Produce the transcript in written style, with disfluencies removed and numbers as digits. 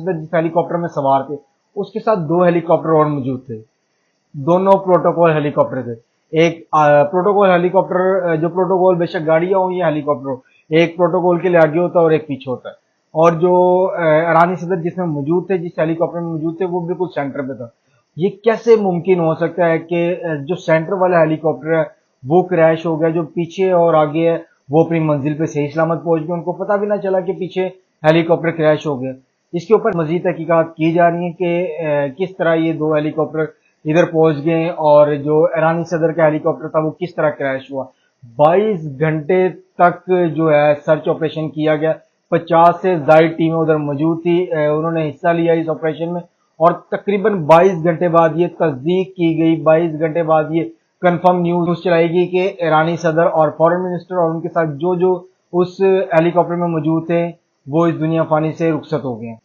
जिस हेलीकॉप्टर में सवार थे उसके साथ 2 हेलीकॉप्टर और मौजूद थे। दोनों प्रोटोकॉल हेलीकॉप्टर थे। एक प्रोटोकॉल हेलीकॉप्टर, जो प्रोटोकॉल बेशक गाड़ियां हो या हेलीकॉप्टर हो, एक प्रोटोकॉल के लिए आगे होता है और एक पीछे होता है। और जो ईरानी सदर जिसमें मौजूद थे, जिस हेलीकॉप्टर में मौजूद थे, वो बिल्कुल सेंटर पे था। ये कैसे मुमकिन हो सकता है कि जो सेंटर वाला हेलीकॉप्टर है वो क्रैश हो गया, जो पीछे और आगे है वो अपनी मंजिल पे सही सलामत पहुंच गए, उनको पता भी ना चला कि पीछे हेलीकॉप्टर क्रैश हो गया। इसके ऊपर मजीद तहकीकात की जा रही है कि किस तरह ये 2 हेलीकॉप्टर इधर पहुंच गए और जो ईरानी सदर का हेलीकॉप्टर था वो किस तरह क्रैश हुआ। 22 घंटे तक जो है सर्च ऑपरेशन किया गया। 50 से ज्यादा टीमें उधर मौजूद थी, उन्होंने हिस्सा लिया इस ऑपरेशन में। और तकरीबन 22 घंटे बाद ये तस्दीक की गई, 22 घंटे बाद ये कंफर्म न्यूज चलाएगी कि ईरानी सदर और फॉरेन मिनिस्टर और उनके साथ जो जो उस हेलीकॉप्टर में मौजूद थे वो इस दुनिया फानी से रुखसत हो गए हैं।